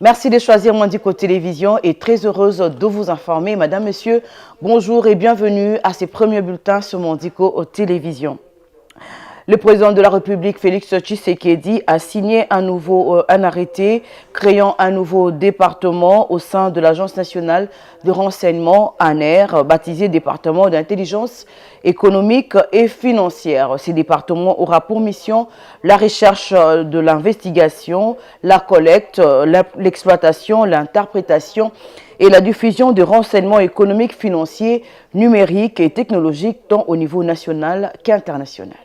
Merci de choisir Mondico Télévision et très heureuse de vous informer. Madame, Monsieur, bonjour et bienvenue à ces premiers bulletins sur Mondico Télévision. Le président de la République, Félix Tshisekedi, a signé un arrêté créant un nouveau département au sein de l'Agence nationale de renseignement ANER, baptisé département d'intelligence économique et financière. Ce département aura pour mission la recherche de l'investigation, la collecte, l'exploitation, l'interprétation et la diffusion de renseignements économiques, financiers, numériques et technologiques tant au niveau national qu'international.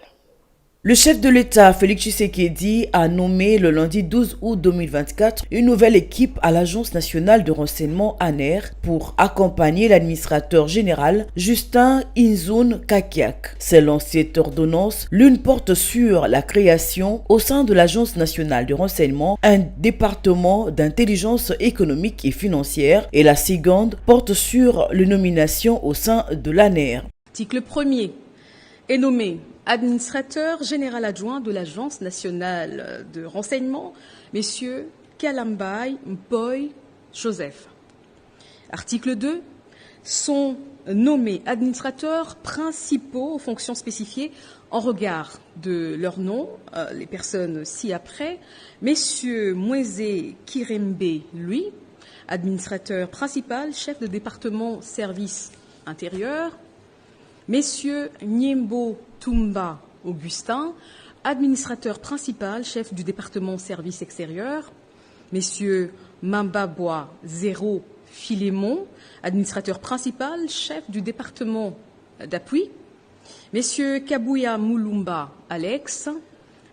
Le chef de l'État, Félix Tshisekedi, a nommé le lundi 12 août 2024 une nouvelle équipe à l'Agence nationale de renseignement ANER pour accompagner l'administrateur général Justin Inzoun Kakiak. Selon cette ordonnance, l'une porte sur la création au sein de l'Agence nationale de renseignement un département d'intelligence économique et financière et la seconde porte sur les nominations au sein de l'ANER. Article 1er est nommé administrateur général adjoint de l'Agence nationale de renseignement, messieurs Kalambay Mpoy Joseph. Article 2, sont nommés administrateurs principaux aux fonctions spécifiées en regard de leur nom, les personnes ci-après, messieurs Mweze Kirembe, lui, administrateur principal, chef de département service intérieur, messieurs Nyembo Toumba Augustin, administrateur principal, chef du département service extérieur, messieurs Mambabois Zéro Philémon, administrateur principal, chef du département d'appui, messieurs Kabouya Moulumba Alex,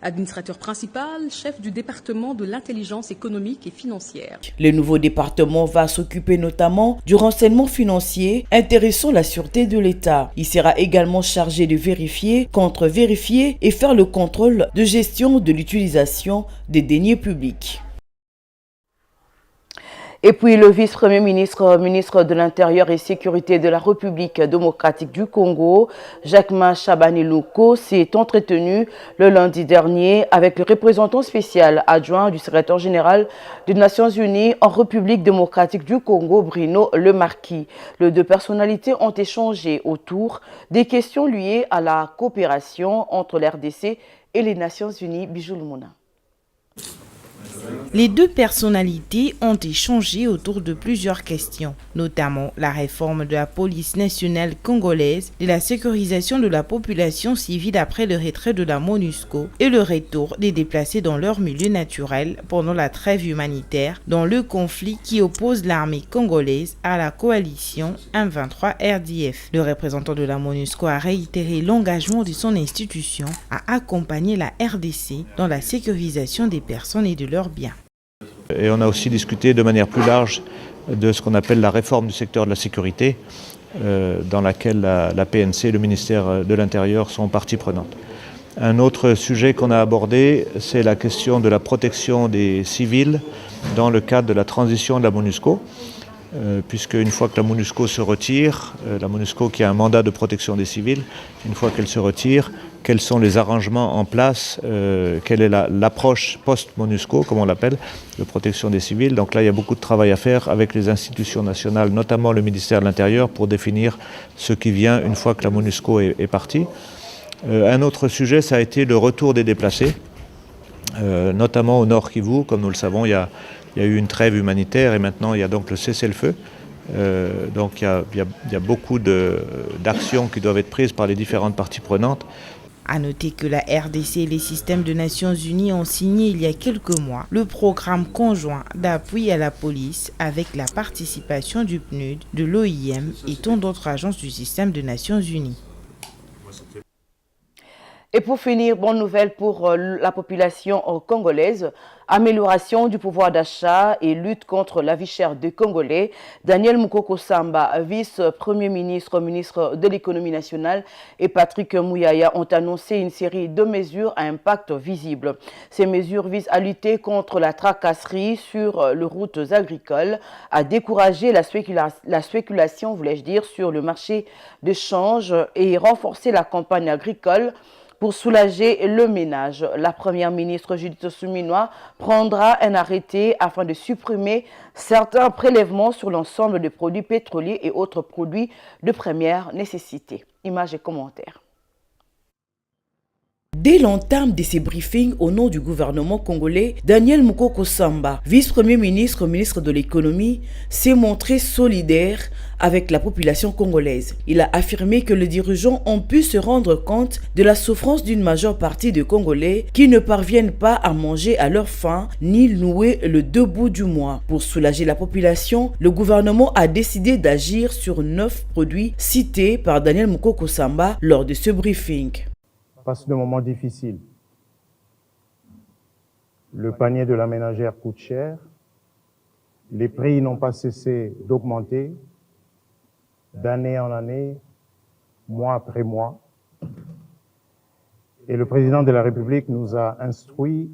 administrateur principal, chef du département de l'intelligence économique et financière. Le nouveau département va s'occuper notamment du renseignement financier intéressant la sûreté de l'État. Il sera également chargé de vérifier, contre-vérifier et faire le contrôle de gestion de l'utilisation des deniers publics. Et puis le vice-premier ministre, ministre de l'Intérieur et Sécurité de la République démocratique du Congo, Jacquemain Chabani-Louko, s'est entretenu le lundi dernier avec le représentant spécial adjoint du secrétaire général des Nations Unies en République démocratique du Congo, Bruno Lemarquis. Les deux personnalités ont échangé autour des questions liées à la coopération entre l'RDC et les Nations Unies. Bijou Lumuna. Les deux personnalités ont échangé autour de plusieurs questions, notamment la réforme de la police nationale congolaise, de la sécurisation de la population civile après le retrait de la MONUSCO et le retour des déplacés dans leur milieu naturel pendant la trêve humanitaire dans le conflit qui oppose l'armée congolaise à la coalition M23 RDF. Le représentant de la MONUSCO a réitéré l'engagement de son institution à accompagner la RDC dans la sécurisation des personnes et de leurs biens. Et on a aussi discuté de manière plus large de ce qu'on appelle la réforme du secteur de la sécurité, dans laquelle la PNC et le ministère de l'Intérieur sont partie prenante. Un autre sujet qu'on a abordé, c'est la question de la protection des civils dans le cadre de la transition de la MONUSCO, puisque une fois que la MONUSCO se retire, la MONUSCO qui a un mandat de protection des civils, une fois qu'elle se retire, quels sont les arrangements en place, quelle est l'approche post-MONUSCO, comme on l'appelle, de protection des civils. Donc là, il y a beaucoup de travail à faire avec les institutions nationales, notamment le ministère de l'Intérieur, pour définir ce qui vient une fois que la MONUSCO est partie. Un autre sujet, ça a été le retour des déplacés, notamment au Nord Kivu. Comme nous le savons, il y a eu une trêve humanitaire et maintenant il y a donc le cessez-le-feu. Donc il y a beaucoup d'actions qui doivent être prises par les différentes parties prenantes. À noter que la RDC et les systèmes de Nations Unies ont signé il y a quelques mois le programme conjoint d'appui à la police avec la participation du PNUD, de l'OIM et tant d'autres agences du système de Nations Unies. Et pour finir, bonne nouvelle pour la population congolaise, amélioration du pouvoir d'achat et lutte contre la vie chère des Congolais. Daniel Moukoko Samba, vice-premier ministre, ministre de l'économie nationale, et Patrick Mouyaya ont annoncé une série de mesures à impact visible. Ces mesures visent à lutter contre la tracasserie sur les routes agricoles, à décourager la spéculation, voulais-je dire, sur le marché de change et renforcer la campagne agricole Pour soulager le ménage, la première ministre Judith Suminwa prendra un arrêté afin de supprimer certains prélèvements sur l'ensemble des produits pétroliers et autres produits de première nécessité. Images et commentaires. Dès l'entame de ces briefings au nom du gouvernement congolais, Daniel Mukoko Samba, vice-premier ministre, ministre de l'économie, s'est montré solidaire avec la population congolaise. Il a affirmé que les dirigeants ont pu se rendre compte de la souffrance d'une majeure partie de Congolais qui ne parviennent pas à manger à leur faim ni nouer le debout du mois. Pour soulager la population, le gouvernement a décidé d'agir sur 9 produits cités par Daniel Mukoko Samba lors de ce briefing. Passe de moments difficiles. Le panier de la ménagère coûte cher. Les prix n'ont pas cessé d'augmenter d'année en année, mois après mois. Et le président de la République nous a instruits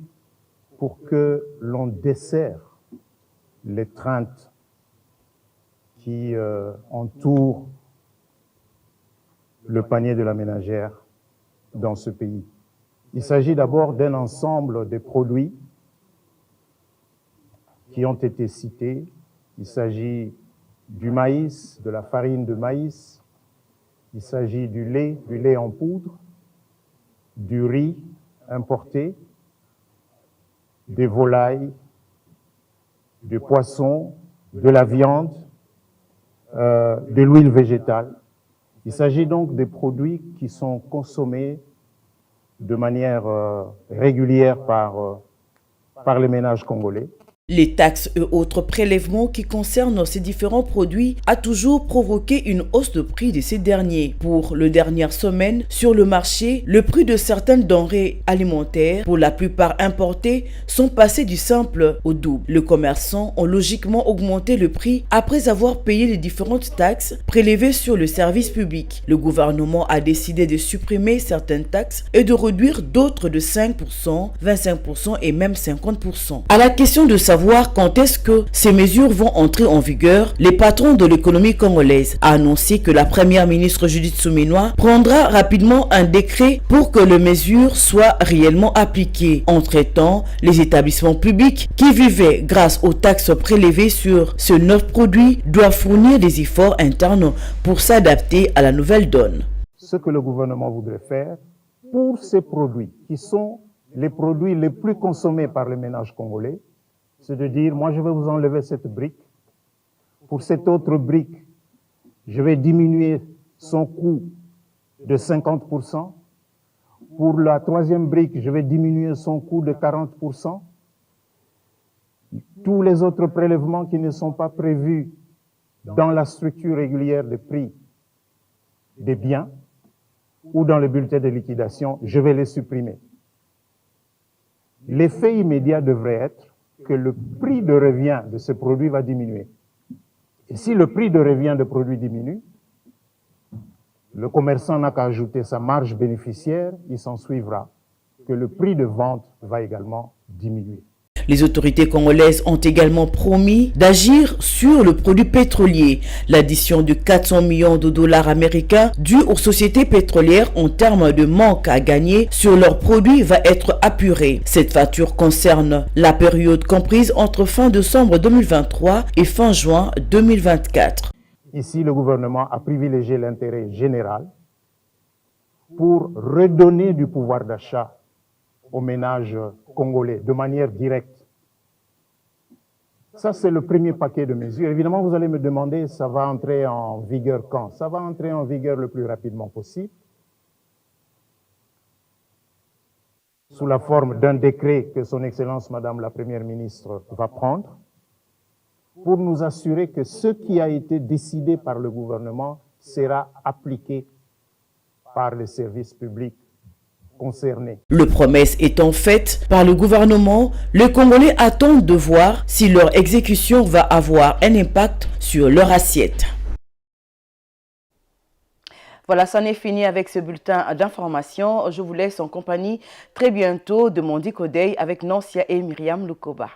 pour que l'on desserre l'étreinte qui entoure le panier de la ménagère dans ce pays. Il s'agit d'abord d'un ensemble de produits qui ont été cités. Il s'agit du maïs, de la farine de maïs, il s'agit du lait en poudre, du riz importé, des volailles, des poissons, de la viande, de l'huile végétale. Il s'agit donc des produits qui sont consommés de manière régulière par les ménages congolais. Les taxes et autres prélèvements qui concernent ces différents produits a toujours provoqué une hausse de prix de ces derniers. Pour les dernières semaines, sur le marché, le prix de certaines denrées alimentaires, pour la plupart importées, sont passés du simple au double. Les commerçants ont logiquement augmenté le prix après avoir payé les différentes taxes prélevées sur le service public. Le gouvernement a décidé de supprimer certaines taxes et de réduire d'autres de 5%, 25% et même 50%. À la question de savoir quand est-ce que ces mesures vont entrer en vigueur, le patron de l'économie congolaise a annoncé que la première ministre Judith Suminwa prendra rapidement un décret pour que les mesures soient réellement appliquées. Entre-temps, les établissements publics qui vivaient grâce aux taxes prélevées sur ce 9 produits doivent fournir des efforts internes pour s'adapter à la nouvelle donne. Ce que le gouvernement voudrait faire pour ces produits qui sont les produits les plus consommés par les ménages congolais, c'est de dire, moi je vais vous enlever cette brique. Pour cette autre brique, je vais diminuer son coût de 50%. Pour la troisième brique, je vais diminuer son coût de 40%. Tous les autres prélèvements qui ne sont pas prévus dans la structure régulière des prix des biens ou dans le bulletin de liquidation, je vais les supprimer. L'effet immédiat devrait être que le prix de revient de ce produit va diminuer. Et si le prix de revient de produit diminue, le commerçant n'a qu'à ajouter sa marge bénéficiaire, il s'en suivra que le prix de vente va également diminuer. Les autorités congolaises ont également promis d'agir sur le produit pétrolier. L'addition de 400 millions de dollars américains dus aux sociétés pétrolières en termes de manque à gagner sur leurs produits va être apurée. Cette facture concerne la période comprise entre fin décembre 2023 et fin juin 2024. Ici, le gouvernement a privilégié l'intérêt général pour redonner du pouvoir d'achat aux ménages congolais de manière directe. Ça, c'est le premier paquet de mesures. Évidemment, vous allez me demander, ça va entrer en vigueur quand? Ça va entrer en vigueur le plus rapidement possible, sous la forme d'un décret que son Excellence Madame la Première ministre va prendre, pour nous assurer que ce qui a été décidé par le gouvernement sera appliqué par les services publics concernés. Le promesse étant faite par le gouvernement, les Congolais attendent de voir si leur exécution va avoir un impact sur leur assiette. Voilà, ça n'est fini avec ce bulletin d'information. Je vous laisse en compagnie très bientôt de Mondi Kodei avec Nancia et Myriam Lukoba.